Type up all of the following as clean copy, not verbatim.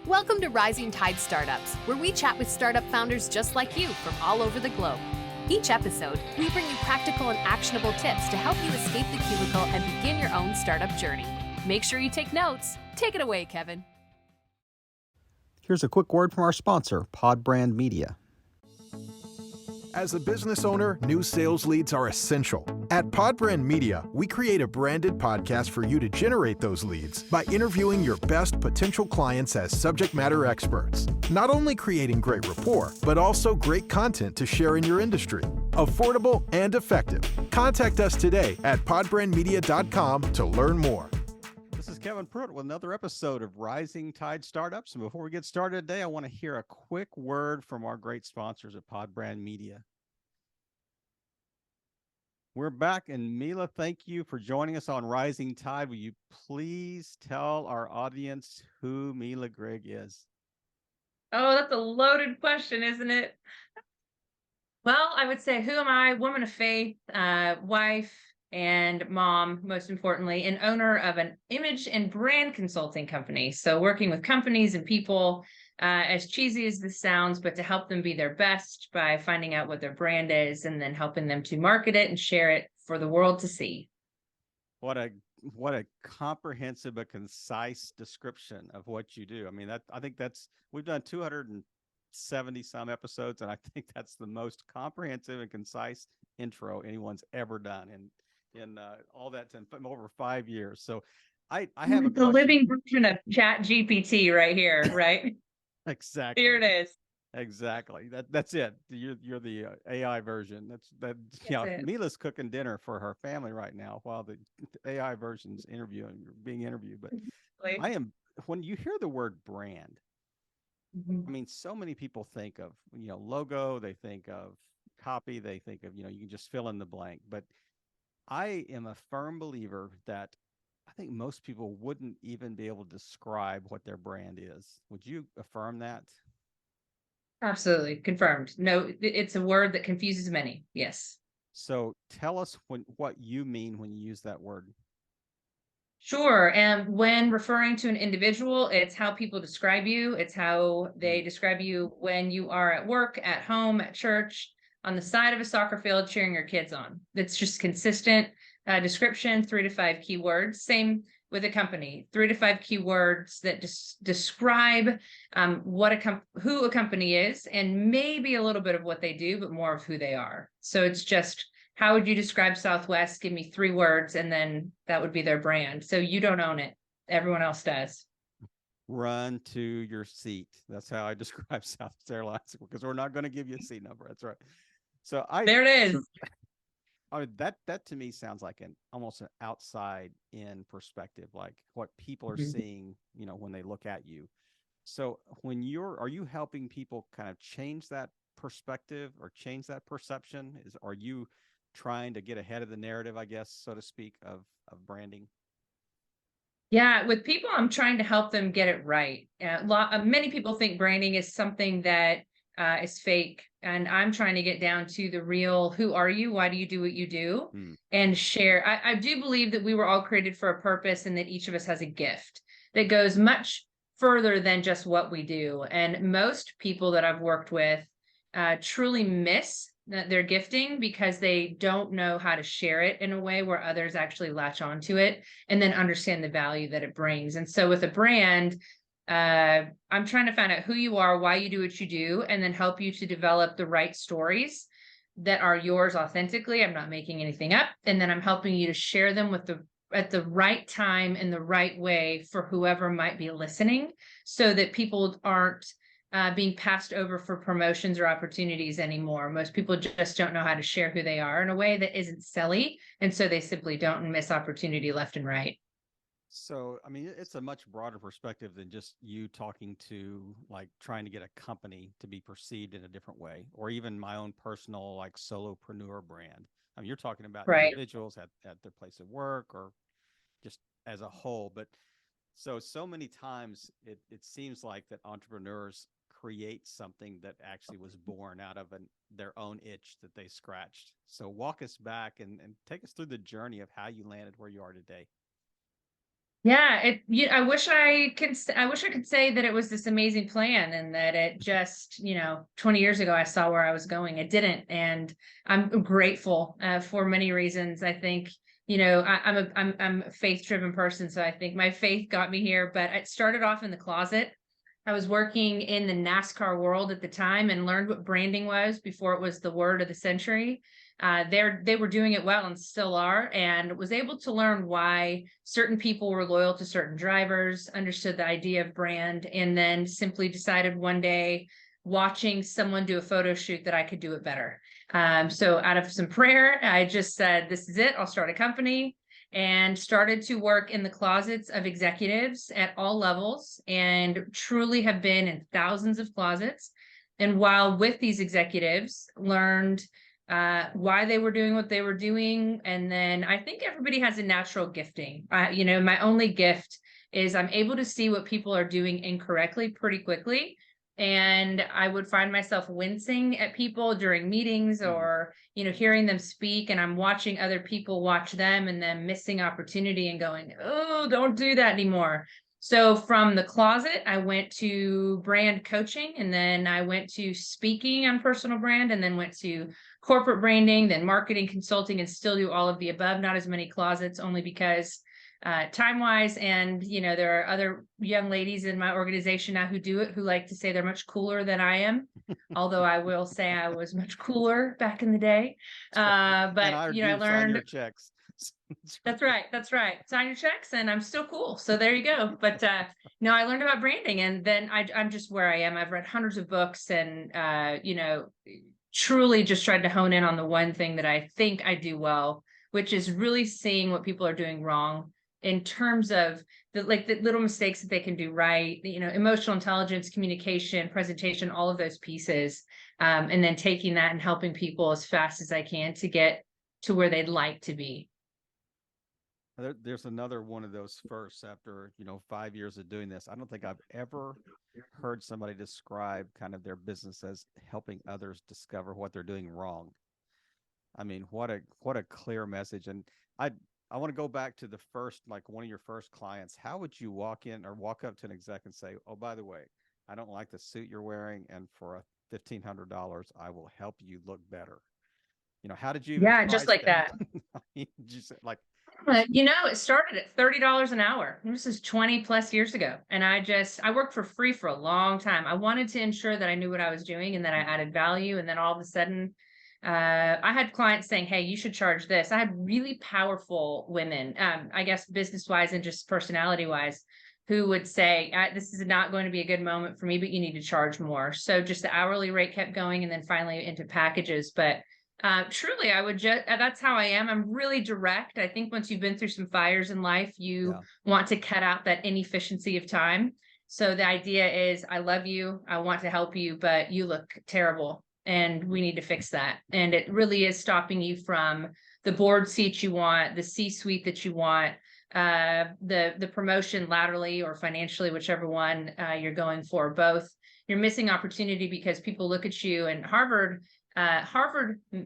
Welcome to Rising Tide Startups, where we chat with startup founders just like you from all over the globe. Each episode, we bring you practical and actionable tips to help you escape the cubicle and begin your own startup journey. Make sure you take notes. Take it away, Kevin. Here's a quick word from our sponsor, Podbrand Media. As a business owner, new sales leads are essential. At Podbrand Media, we create a branded podcast for you to generate those leads by interviewing your best potential clients as subject matter experts. Not only creating great rapport, but also great content to share in your industry. Affordable and effective. Contact us today at podbrandmedia.com to learn more. This is Kevin Pruitt with another episode of Rising Tide Startups. And before we get started today, I want to hear a quick word from our great sponsors at Podbrand Media. We're back, and Mila, thank you for joining us on Rising Tide. Will you please tell our audience who Mila Grigg is? Oh, that's a loaded question, isn't it? Well, I would say, who am I? Woman of faith, wife, and mom, most importantly, and owner of an image and brand consulting company. So working with companies and people, as cheesy as this sounds, but to help them be their best by finding out what their brand is and then helping them to market it and share it for the world to see. What a comprehensive but concise description of what you do. I mean, I think we've done 270 some episodes, and I think that's the most comprehensive and concise intro anyone's ever done in all that time, over 5 years. So I have a the living version of Chat GPT right here, right? Exactly. Here it is. Exactly. That's it. You're the AI version. Mila's cooking dinner for her family right now while the AI version's being interviewed. But when you hear the word brand, I mean, so many people think of, logo, they think of copy, they think of, you can just fill in the blank. But I am a firm believer that I think most people wouldn't even be able to describe what their brand is. Would you affirm that? Absolutely. Confirmed. No, it's a word that confuses many. Yes. So tell us what you mean when you use that word. Sure. And when referring to an individual, it's how people describe you. It's how they describe you when you are at work, at home, at church, on the side of a soccer field, cheering your kids on. It's just consistent description, 3 to 5 keywords. Same with a company, 3 to 5 keywords that describe who a company is, and maybe a little bit of what they do, but more of who they are. So it's just, how would you describe Southwest? Give me 3 words, and then that would be their brand. So you don't own it. Everyone else does. Run to your seat. That's how I describe Southwest Airlines, because we're not going to give you a seat number. That's right. So there it is. I mean, that to me sounds like almost an outside in perspective, like what people are seeing, when they look at you. So are you helping people kind of change that perspective or change that perception? Are you trying to get ahead of the narrative, I guess, so to speak, of branding? Yeah, with people, I'm trying to help them get it right. Many people think branding is something that is fake, and I'm trying to get down to the real. Who are you? Why do you do what you do? And share. I do believe that we were all created for a purpose, and that each of us has a gift that goes much further than just what we do. And most people that I've worked with truly miss their gifting because they don't know how to share it in a way where others actually latch onto it and then understand the value that it brings. And so with a brand, I'm trying to find out who you are, why you do what you do, and then help you to develop the right stories that are yours authentically. I'm not making anything up. And then I'm helping you to share them at the right time in the right way for whoever might be listening, so that people aren't being passed over for promotions or opportunities anymore. Most people just don't know how to share who they are in a way that isn't silly. And so they simply don't, and miss opportunity left and right. So, I mean, it's a much broader perspective than just you talking to, like, trying to get a company to be perceived in a different way, or even my own personal, like, solopreneur brand. I mean, you're talking about individuals at their place of work or just as a whole. But so many times it seems like that entrepreneurs create something that actually was born out of their own itch that they scratched. So walk us back and take us through the journey of how you landed where you are today. Yeah, I wish I wish I could say that it was this amazing plan and that it just, 20 years ago I saw where I was going. It didn't, and I'm grateful for many reasons. I think, I'm a faith-driven person, so I think my faith got me here. But it started off in the closet. I was working in the NASCAR world at the time and learned what branding was before it was the word of the century. They were doing it well and still are, and was able to learn why certain people were loyal to certain drivers, understood the idea of brand, and then simply decided one day, watching someone do a photo shoot, that I could do it better. So out of some prayer, I just said, this is it. I'll start a company, and started to work in the closets of executives at all levels, and truly have been in thousands of closets. And while with these executives, learned why they were doing what they were doing. And then I think everybody has a natural gifting. My only gift is I'm able to see what people are doing incorrectly pretty quickly. And I would find myself wincing at people during meetings, or, hearing them speak, and I'm watching other people watch them and then missing opportunity and going, oh, don't do that anymore. So from the closet, I went to brand coaching, and then I went to speaking on personal brand, and then went to corporate branding, then marketing, consulting, and still do all of the above. Not as many closets, only because time wise. And, there are other young ladies in my organization now who do it, who like to say they're much cooler than I am. Although I will say I was much cooler back in the day. But, I learned. Sign your checks. That's right. That's right. Sign your checks and I'm still cool. So there you go. But no, I learned about branding, and then I'm just where I am. I've read hundreds of books, and, truly just tried to hone in on the one thing that I think I do well, which is really seeing what people are doing wrong in terms of the little mistakes that they can do right, emotional intelligence, communication, presentation, all of those pieces. And then taking that and helping people as fast as I can to get to where they'd like to be. There's another one of those firsts after, 5 years of doing this. I don't think I've ever heard somebody describe kind of their business as helping others discover what they're doing wrong. I mean, what a clear message. And I want to go back to the first, like one of your first clients. How would you walk in or walk up to an exec and say, oh, by the way, I don't like the suit you're wearing, and for $1,500, I will help you look better. How did you? Yeah, just like that. You said like, it started at $30 an hour. This is 20 plus years ago. And I worked for free for a long time. I wanted to ensure that I knew what I was doing and that I added value. And then all of a sudden, I had clients saying, hey, you should charge this. I had really powerful women, I guess, business wise and just personality wise, who would say, this is not going to be a good moment for me, but you need to charge more. So just the hourly rate kept going, and then finally into packages. But truly, I would that's how I am. I'm really direct. I think once you've been through some fires in life, you want to cut out that inefficiency of time. So the idea is, I love you, I want to help you, but you look terrible and we need to fix that. And it really is stopping you from the board seat you want, the C-suite that you want, the promotion laterally or financially, whichever one you're going for. Both, you're missing opportunity because people look at you. And Harvard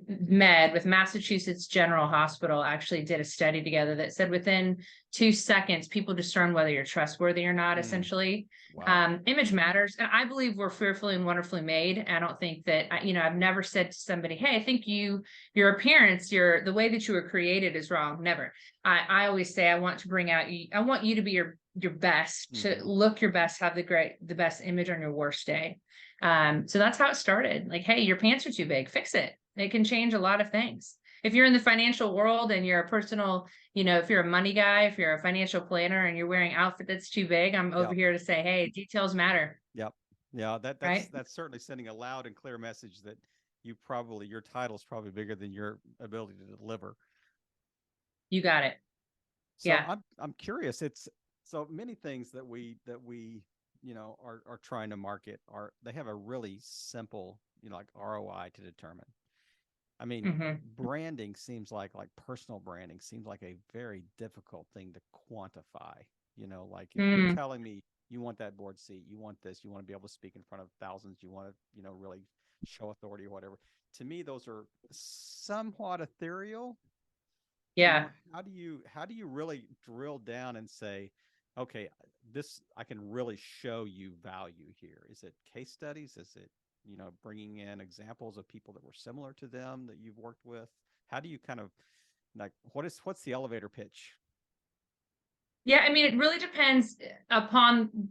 Med with Massachusetts General Hospital actually did a study together that said within 2 seconds, people discern whether you're trustworthy or not, essentially. Wow. Image matters. And I believe we're fearfully and wonderfully made. I don't think that, I've never said to somebody, hey, I think your appearance, the way that you were created is wrong. Never. I always say, I want you to be your best, to look your best, have the best image on your worst day. So that's how it started. Like, hey, your pants are too big, fix it. It can change a lot of things. If you're in the financial world and you're a personal, if you're a money guy, if you're a financial planner and you're wearing outfit that's too big, I'm over here to say, hey, details matter. Yep. Yeah. That's certainly sending a loud and clear message that your title's probably bigger than your ability to deliver. You got it. So yeah. I'm curious. It's so many things that we are trying to market they have a really simple, like ROI to determine. I mean, branding seems like personal branding seems like a very difficult thing to quantify. Like if you're telling me you want that board seat, you want this, you want to be able to speak in front of thousands, you want to, really show authority or whatever. To me, those are somewhat ethereal. Yeah. How do you really drill down and say, okay, this, I can really show you value here? Is it case studies? Is it, bringing in examples of people that were similar to them that you've worked with? How do you kind of like, what's the elevator pitch? Yeah, I mean, it really depends upon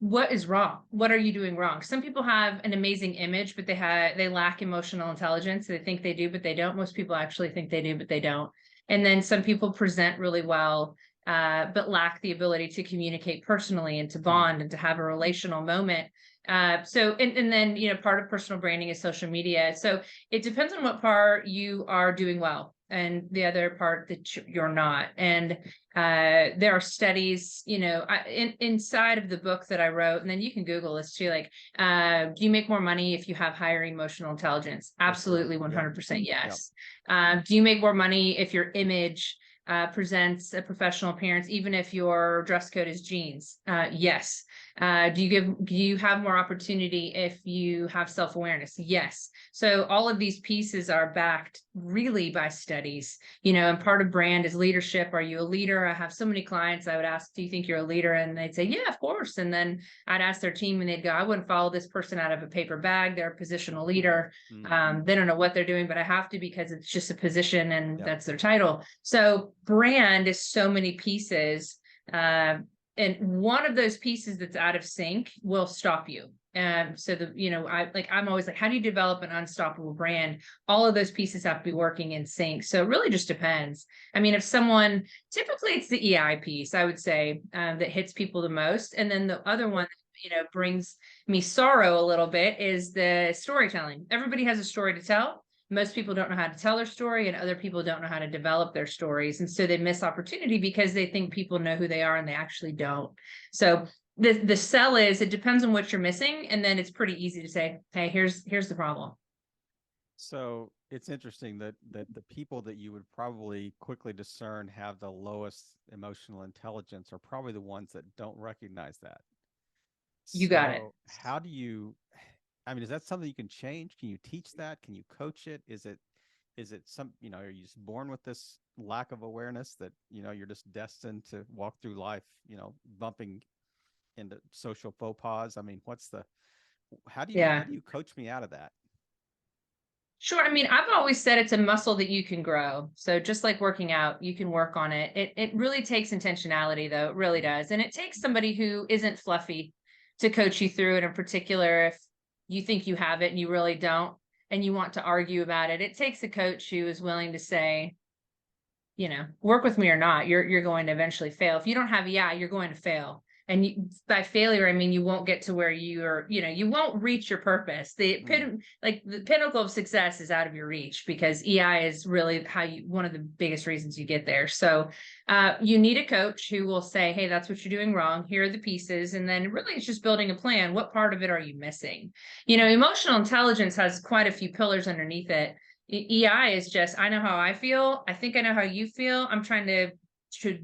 what is wrong. What are you doing wrong? Some people have an amazing image, but they lack emotional intelligence. They think they do, but they don't. Most people actually think they do, but they don't. And then some people present really well, but lack the ability to communicate personally and to bond and to have a relational moment. And then, part of personal branding is social media. So it depends on what part you are doing well and the other part that you're not. And there are studies, inside of the book that I wrote, and then you can Google this too. Like, do you make more money if you have higher emotional intelligence? Absolutely, 100% yes. Do you make more money if your image presents a professional appearance, even if your dress code is jeans? Yes. Do you have more opportunity if you have self-awareness? Yes. So all of these pieces are backed really by studies, and part of brand is leadership. Are you a leader? I have so many clients, I would ask, do you think you're a leader? And they'd say, yeah, of course. And then I'd ask their team and they'd go, I wouldn't follow this person out of a paper bag. They're a positional leader. They don't know what they're doing, but I have to because it's just a position and that's their title. So brand is so many pieces. And one of those pieces that's out of sync will stop you. So I'm always like, how do you develop an unstoppable brand? All of those pieces have to be working in sync. So it really just depends. I mean, if someone, typically it's the EI piece, I would say, that hits people the most. And then the other one, brings me sorrow a little bit is the storytelling. Everybody has a story to tell. Most people don't know how to tell their story, and other people don't know how to develop their stories. And so they miss opportunity because they think people know who they are and they actually don't. So the sell is, it depends on what you're missing. And then it's pretty easy to say, hey, here's the problem. So it's interesting that the people that you would probably quickly discern have the lowest emotional intelligence are probably the ones that don't recognize that. You got it. How do you, I mean, is that something you can change? Can you teach that? Can you coach it? Is it some, are you just born with this lack of awareness that, you're just destined to walk through life, bumping into social faux pas? I mean, how do you coach me out of that? Sure. I mean, I've always said it's a muscle that you can grow. So just like working out, you can work on it. It really takes intentionality, though. It really does. And it takes somebody who isn't fluffy to coach you through it. In particular, if you think you have it and you really don't, and you want to argue about it, it takes a coach who is willing to say, work with me or not, you're going to eventually fail. If you don't have, you're going to fail. And by failure, I mean, you won't get to where you won't reach your purpose. The pinnacle of success is out of your reach, because EI is really one of the biggest reasons you get there. So you need a coach who will say, hey, that's what you're doing wrong. Here are the pieces. And then really it's just building a plan. What part of it are you missing? Emotional intelligence has quite a few pillars underneath it. EI is just, I know how I feel. I think I know how you feel. I'm trying to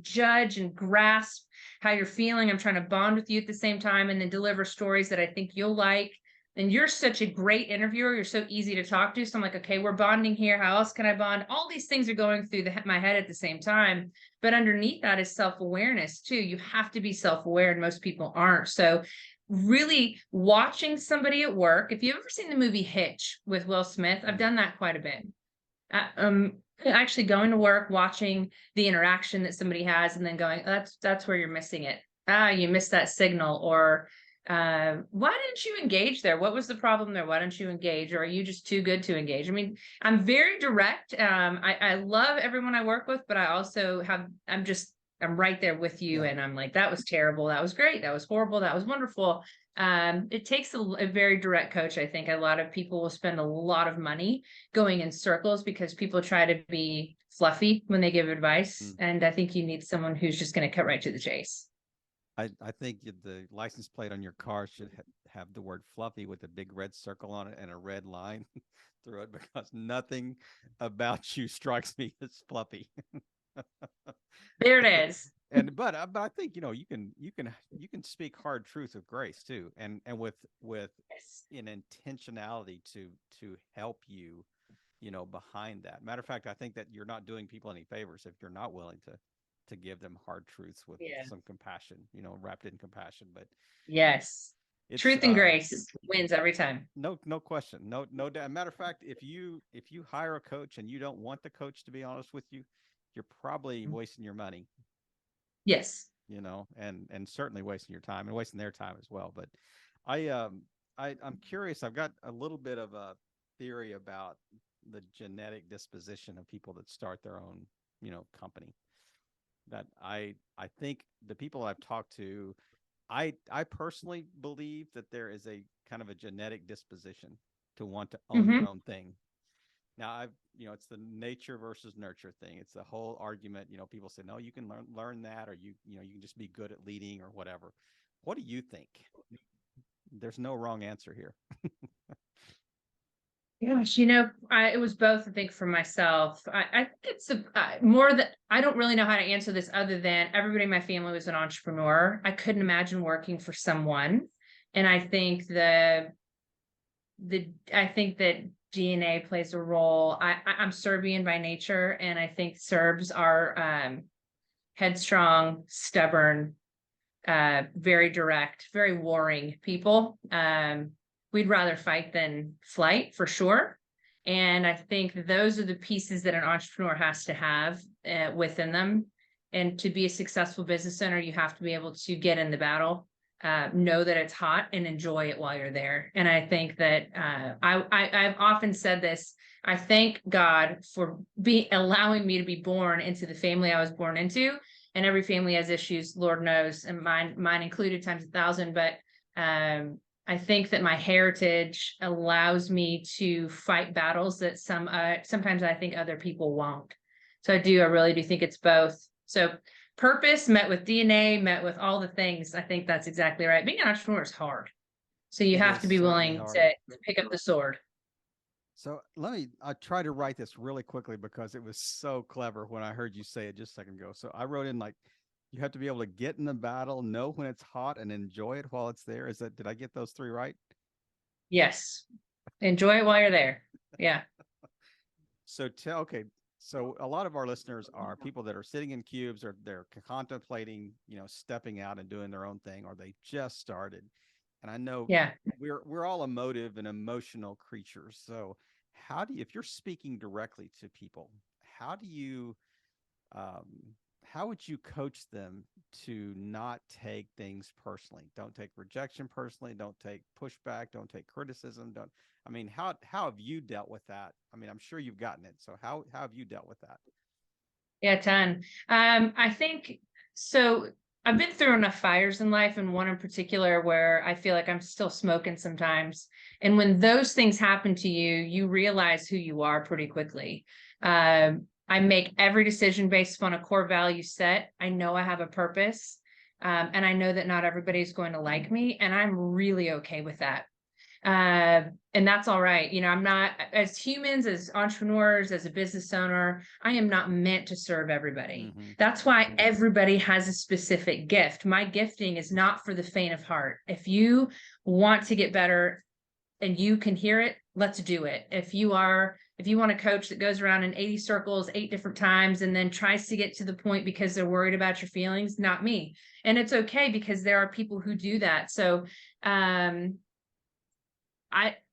judge and grasp how you're feeling. I'm trying to bond with you at the same time and then deliver stories that I think you'll like. And you're such a great interviewer. You're so easy to talk to. So I'm like, okay, we're bonding here. How else can I bond? All these things are going through my head at the same time. But underneath that is self-awareness too. You have to be self-aware, and most people aren't. So really watching somebody at work. If you've ever seen the movie Hitch with Will Smith, I've done that quite a bit. Actually going to work, watching the interaction that somebody has, and then going, that's where you're missing it. You missed that signal. Or why didn't you engage there? What was the problem there? Why don't you engage? Or are you just too good to engage? I mean, I'm very direct. I love everyone I work with, but I also I'm right there with you. And I'm like, that was terrible. That was great. That was horrible. That was wonderful. It takes a very direct coach. I think a lot of people will spend a lot of money going in circles because people try to be fluffy when they give advice. And I think you need someone who's just going to cut right to the chase. I think the license plate on your car should have the word fluffy with a big red circle on it and a red line through it, because nothing about you strikes me as fluffy. There it is. But I think you can speak hard truth with grace too, and with an intentionality to help you, behind that. Matter of fact, I think that you're not doing people any favors if you're not willing to give them hard truths with some compassion, wrapped in compassion. But yes, truth and grace wins every time. No question. No doubt. Matter of fact, if you hire a coach and you don't want the coach to be honest with you, you're probably wasting your money. Yes. And certainly wasting your time and wasting their time as well. But I'm curious. I've got a little bit of a theory about the genetic disposition of people that start their own, company. That I think the people I've talked to, I personally believe that there is a kind of a genetic disposition to want to own your own thing. Now, it's the nature versus nurture thing. It's the whole argument. People say, no, you can learn that, or you can just be good at leading or whatever. What do you think? There's no wrong answer here. Gosh, it was both, I think, for myself. I think it's more that I don't really know how to answer this other than everybody in my family was an entrepreneur. I couldn't imagine working for someone. And I think I think that DNA plays a role. I'm Serbian by nature, and I think Serbs are headstrong, stubborn, very direct, very warring people. We'd rather fight than flight, for sure. And I think those are the pieces that an entrepreneur has to have within them. And to be a successful business owner, you have to be able to get in the battle, know that it's hot, and enjoy it while you're there. And I think that I've often said this. I thank God for allowing me to be born into the family I was born into. And every family has issues, Lord knows, and mine included times 1,000. But I think that my heritage allows me to fight battles that sometimes I think other people won't. So I really do think it's both. So purpose met with DNA, met with all the things. I think that's exactly right. Being an entrepreneur is hard. So you have to be willing to pick up the sword. So I try to write this really quickly because it was so clever when I heard you say it just a second ago. So I wrote in you have to be able to get in the battle, know when it's hot, and enjoy it while it's there. Did I get those three right? Yes. Enjoy it while you're there. Yeah. So a lot of our listeners are people that are sitting in cubes, or they're contemplating, stepping out and doing their own thing, or they just started. And I know we're all emotive and emotional creatures. So if you're speaking directly to people, how would you coach them to not take things personally? Don't take rejection personally. Don't take pushback. Don't take criticism. How have you dealt with that? I'm sure you've gotten it. So how have you dealt with that? Yeah, a ton. I think so. I've been through enough fires in life, and one in particular where I feel like I'm still smoking sometimes. And when those things happen to you, you realize who you are pretty quickly. I make every decision based on a core value set. I know I have a purpose, and I know that not everybody's going to like me, and I'm really okay with that. And that's all right. I'm not, as humans, as entrepreneurs, as a business owner, I am not meant to serve everybody. That's why everybody has a specific gift. My gifting is not for the faint of heart. If you want to get better and you can hear it, let's do it. If you want a coach that goes around in 80 circles 8 different times and then tries to get to the point because they're worried about your feelings, not me. And it's okay, because there are people who do that. So,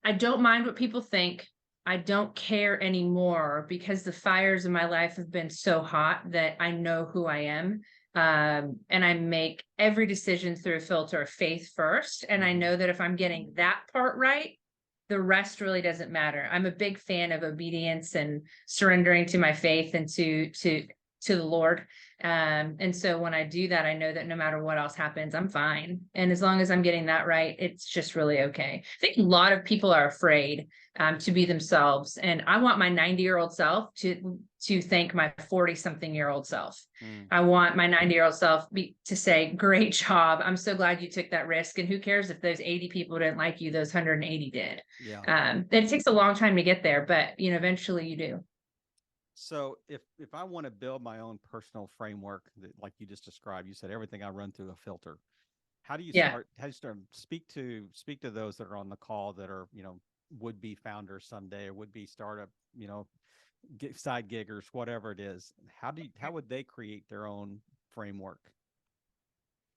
I don't mind what people think. I don't care anymore, because the fires in my life have been so hot that I know who I am. And I make every decision through a filter of faith first. And I know that if I'm getting that part right, the rest really doesn't matter. I'm a big fan of obedience and surrendering to my faith and to the Lord. And so when I do that, I know that no matter what else happens, I'm fine. And as long as I'm getting that right, it's just really okay. I think a lot of people are afraid to be themselves. And I want my 90-year-old self to thank my 40-something-year-old self. I want my 90-year-old self to say, great job. I'm so glad you took that risk. And who cares if those 80 people didn't like you, those 180 did. Yeah. It takes a long time to get there, but eventually you do. So if I want to build my own personal framework, like you just described, you said everything I run through a filter. How do you start? How do you start? Speak to those that are on the call that are would be founders someday, or would be startup side giggers, whatever it is, how would they create their own framework?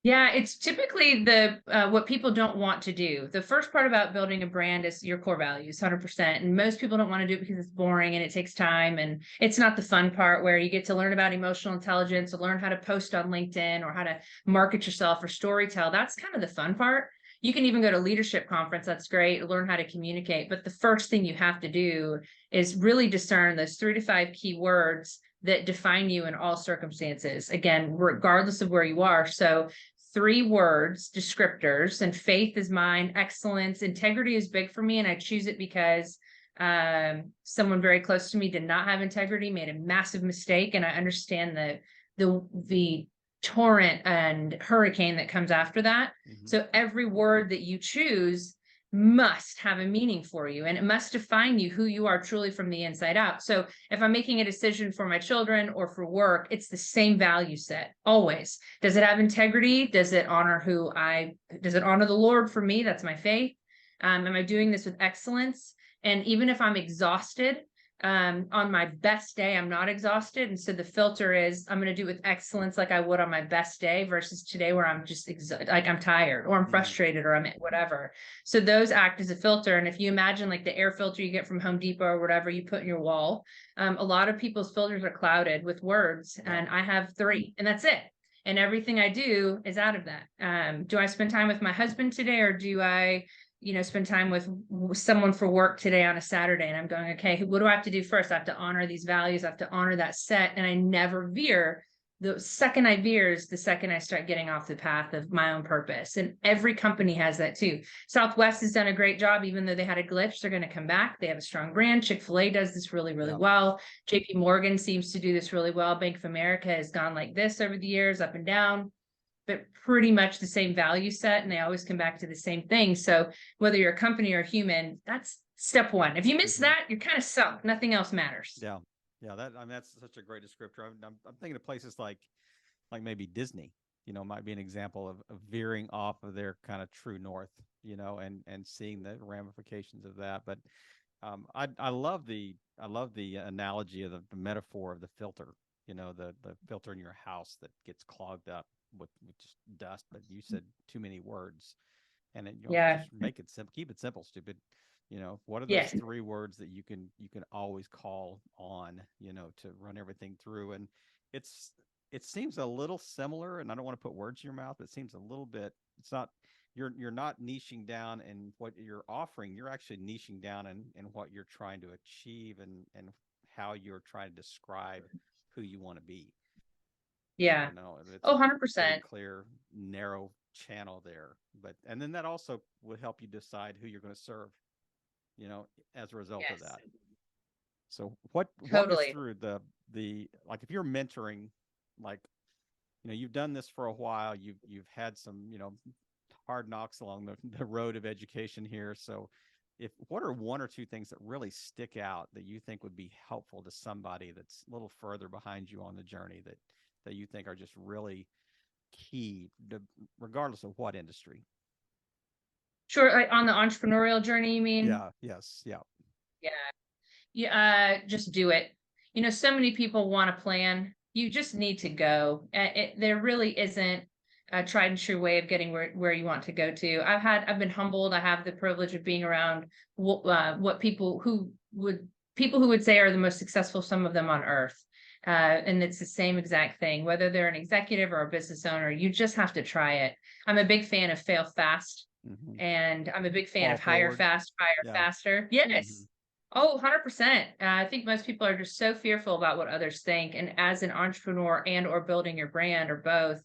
Yeah, it's typically the what people don't want to do. The first part about building a brand is your core values, 100%. And most people don't want to do it because it's boring and it takes time. And it's not the fun part where you get to learn about emotional intelligence or learn how to post on LinkedIn or how to market yourself or storytell. That's kind of the fun part. You can even go to leadership conference. That's great. Learn how to communicate. But the first thing you have to do is really discern those 3 to 5 key words that define you in all circumstances. Again, regardless of where you are. So 3 words, descriptors, and faith is mine, excellence, integrity is big for me. And I choose it because someone very close to me did not have integrity, made a massive mistake. And I understand the torrent and hurricane that comes after that. Mm-hmm. So every word that you choose must have a meaning for you, and it must define you, who you are truly from the inside out. So if I'm making a decision for my children or for work, it's the same value set always. Does it have integrity? Does it honor does it honor the Lord for me? That's my faith. Am I doing this with excellence? And even if I'm exhausted, on my best day, I'm not exhausted. And so the filter is I'm going to do it with excellence, like I would on my best day, versus today where I'm just like I'm tired or I'm frustrated or I'm whatever. So those act as a filter. And if you imagine like the air filter you get from Home Depot or whatever you put in your wall, a lot of people's filters are clouded with words, and I have 3, and that's it. And everything I do is out of that. Do I spend time with my husband today, or do I spend time with someone for work today on a Saturday? And I'm going, okay, what do I have to do first? I have to honor these values. I have to honor that set. And I never veer. The second I veer is the second I start getting off the path of my own purpose. And every company has that too. Southwest has done a great job. Even though they had a glitch, they're going to come back. They have a strong brand. Chick-fil-A does this really, really well. JP Morgan seems to do this really well. Bank of America has gone like this over the years, up and down, but pretty much the same value set. And they always come back to the same thing. So whether you're a company or a human, that's step 1. If you miss that, you're kind of sunk. Nothing else matters. Yeah. Yeah. That's such a great descriptor. I'm thinking of places like maybe Disney, might be an example of veering off of their kind of true north, and seeing the ramifications of that. But I love the analogy of the metaphor of the filter, the filter in your house that gets clogged up with just dust, but you said too many words, and just make it simple, keep it simple, stupid. What are those 3 words that you can always call on, to run everything through? And it seems a little similar, and I don't want to put words in your mouth, but it seems a little bit, it's not, you're not niching down in what you're offering. You're actually niching down in what you're trying to achieve and how you're trying to describe who you want to be. Yeah. It's 100%. Clear, narrow channel there. And then that also will help you decide who you're going to serve, as a result of that. So walk us through the like, if you're mentoring, like, you've done this for a while, you've had some, hard knocks along the road of education here. So what are 1 or 2 things that really stick out that you think would be helpful to somebody that's a little further behind you on the journey that you think are just really key, regardless of what industry? Sure. Like on the entrepreneurial journey, you mean? Yeah. Yes. Yeah. Yeah. Just do it. So many people want a plan. You just need to go. There really isn't a tried and true way of getting where you want to go to. I've been humbled. I have the privilege of being around what people who would say are the most successful, some of them on earth. And it's the same exact thing, whether they're an executive or a business owner, you just have to try it. I'm a big fan of fail fast. Mm-hmm. And I'm a big fan of hire fast, fire faster. Yes. Mm-hmm. Oh, 100%. I think most people are just so fearful about what others think. And as an entrepreneur and or building your brand or both,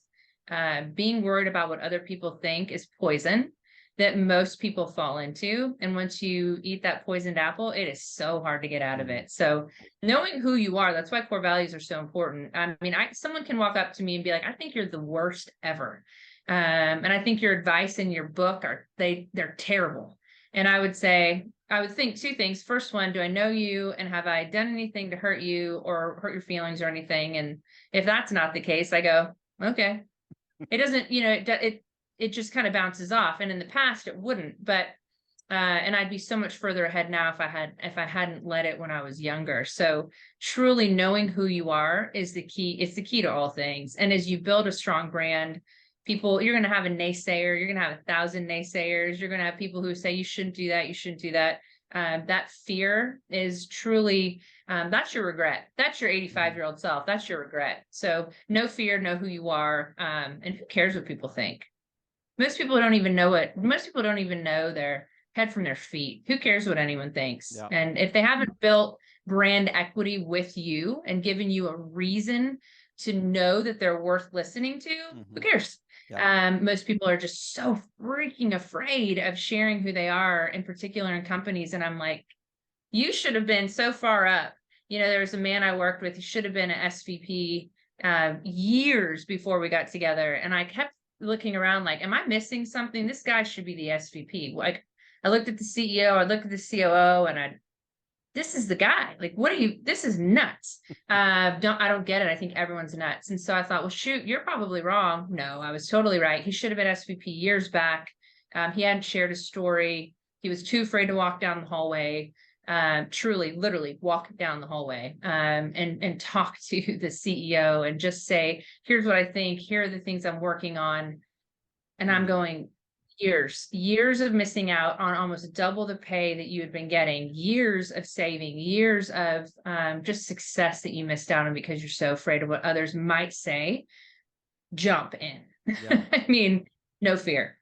being worried about what other people think is poison that most people fall into. And once you eat that poisoned apple, it is so hard to get out of it. So knowing who you are, that's why core values are so important. I mean, someone can walk up to me and be like, I think you're the worst ever. And I think your advice in your book they're terrible. And I would think 2 things. First one, do I know you, and have I done anything to hurt you or hurt your feelings or anything? And if that's not the case, I go, okay. It doesn't, it just kind of bounces off. And in the past, it wouldn't. But And I'd be so much further ahead now if I hadn't let it when I was younger. So truly knowing who you are is the key. It's the key to all things. And as you build a strong brand, you're going to have a naysayer. You're going to have 1,000 naysayers. You're going to have people who say, you shouldn't do that. You shouldn't do that. That fear is truly, that's your regret. That's your 85-year-old self. That's your regret. So no fear, know who you are. And who cares what people think? Most people don't even know their head from their feet. Who cares what anyone thinks? Yeah. And if they haven't built brand equity with you and given you a reason to know that they're worth listening to, who cares? Yeah. Most people are just so freaking afraid of sharing who they are, in particular in companies. And I'm like, you should have been so far up. There was a man I worked with, he should have been an SVP years before we got together. And I kept looking around like, am I missing something? This guy should be the SVP. Like, I looked at the CEO, I looked at the COO, and this is the guy. Like, this is nuts. I don't get it. I think everyone's nuts. And so I thought, well, shoot, you're probably wrong. No, I was totally right. He should have been SVP years back. He hadn't shared his story. He was too afraid to walk down the hallway, truly, literally walk down the hallway, and talk to the CEO and just say, here's what I think. Here are the things I'm working on. And I'm going, years of missing out on almost double the pay that you had been getting, years of saving, years of just success that you missed out on because you're so afraid of what others might say. Jump in. Yeah. I mean, no fear.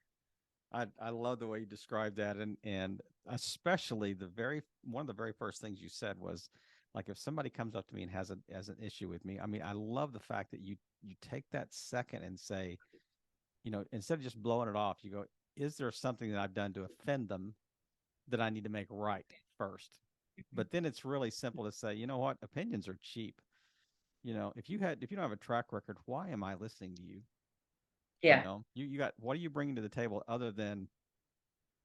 I love the way you described that. And especially one of the very first things you said was, like, if somebody comes up to me and has an issue with me, I mean, I love the fact that you take that second and say, instead of just blowing it off, you go, is there something that I've done to offend them that I need to make right first? But then it's really simple to say, you know what? Opinions are cheap. If you don't have a track record, why am I listening to you? Yeah. You got, what are you bringing to the table other than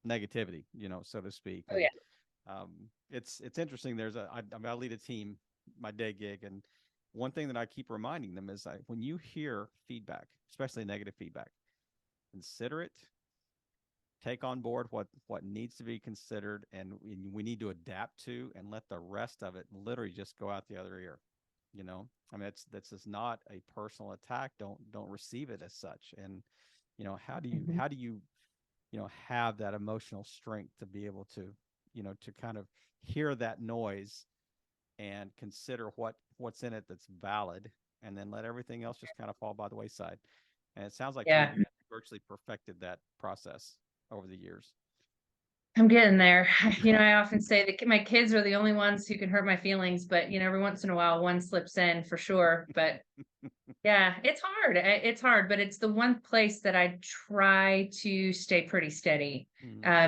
negativity, so to speak? Oh, yeah. It's interesting. I lead a team, my day gig. And one thing that I keep reminding them is when you hear feedback, especially negative feedback, consider it, take on board what needs to be considered, and we need to adapt to, and let the rest of it literally just go out the other ear. I mean, this is not a personal attack. Don't receive it as such. And how do you have that emotional strength to be able to to kind of hear that noise and consider what's in it that's valid, and then let everything else just kind of fall by the wayside. And it sounds like you virtually perfected that process over the years. I'm getting there. I often say that my kids are the only ones who can hurt my feelings, but every once in a while one slips in for sure. But yeah, it's hard. It's hard, but it's the one place that I try to stay pretty steady,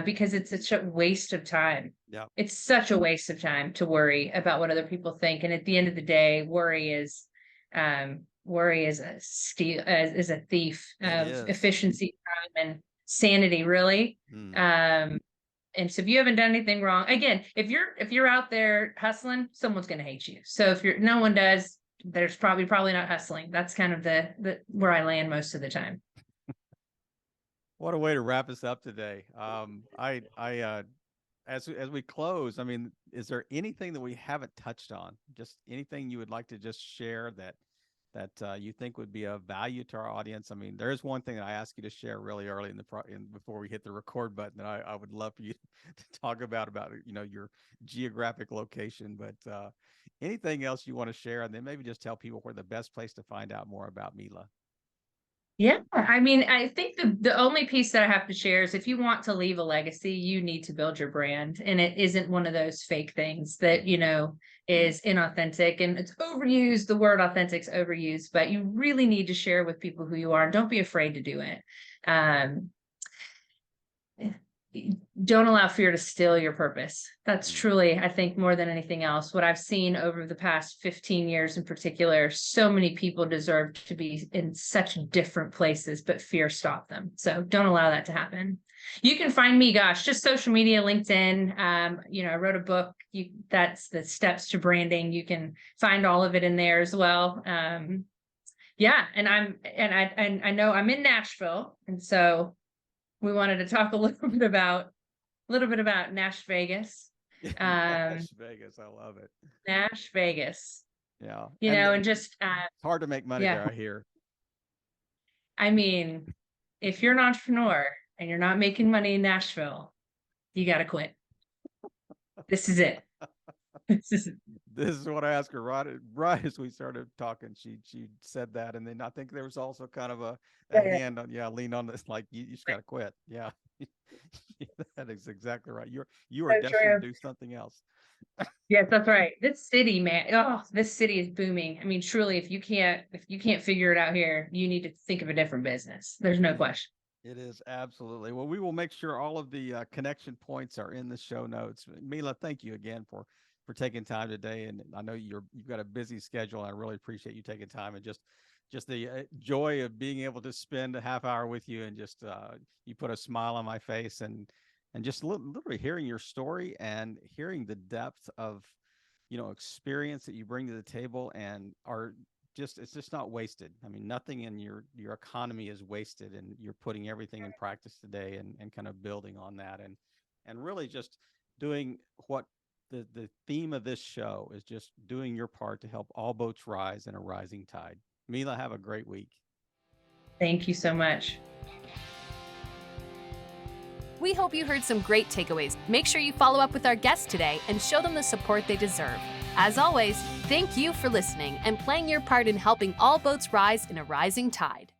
because it's such a waste of time. Yeah. It's such a waste of time to worry about what other people think. And at the end of the day, worry is a thief of efficiency, time, and sanity, really. And so if you haven't done anything wrong, again, if you're out there hustling, someone's going to hate you. So if no one does, there's probably not hustling. That's kind of the where I land most of the time. What a way to wrap us up today. As we close, I mean, is there anything that we haven't touched on? Just anything you would like to just share that you think would be of value to our audience? I mean, there is one thing that I asked you to share really early before we hit the record button that I would love for you to talk about your geographic location. But anything else you want to share, and then maybe just tell people where the best place to find out more about Mila. Yeah, I mean, I think the only piece that I have to share is, if you want to leave a legacy, you need to build your brand. And it isn't one of those fake things that, is inauthentic, and it's overused. The word authentic is overused, but you really need to share with people who you are. And don't be afraid to do it. Don't allow fear to steal your purpose. That's truly, I think, more than anything else, what I've seen over the past 15 years in particular. So many people deserve to be in such different places, but fear stopped them. So don't allow that to happen. You can find me, just social media, LinkedIn. I wrote a book. That's the steps to branding. You can find all of it in there as well. Yeah. And I know I'm in Nashville. And so we wanted to talk a little bit about little bit about Nash Vegas. Nash Vegas, I love it. Nash Vegas. Yeah. And just it's hard to make money there, I hear. I mean, if you're an entrepreneur and you're not making money in Nashville, you got to quit. This is it. This is what I asked her right as we started talking. She said that, and then I think there was also kind of a hand on lean on this, like you just got to quit. Yeah, that is exactly right. You are destined to do something else. Yes, that's right. This city, man. Oh, this city is booming. I mean, truly, if you can't figure it out here, you need to think of a different business. There's no question. It is, absolutely. Well, we will make sure all of the connection points are in the show notes. Mila, thank you again for taking time today. And I know you've got a busy schedule. And I really appreciate you taking time, and just the joy of being able to spend a half hour with you, and just you put a smile on my face, and just literally hearing your story and hearing the depth of, experience that you bring to the table, and it's just not wasted. I mean, nothing in your economy is wasted, and you're putting everything in practice today, and kind of building on that, and really just doing what the theme of this show is, just doing your part to help all boats rise in a rising tide. Mila, have a great week. Thank you so much. We hope you heard some great takeaways. Make sure you follow up with our guests today and show them the support they deserve. As always, thank you for listening and playing your part in helping all boats rise in a rising tide.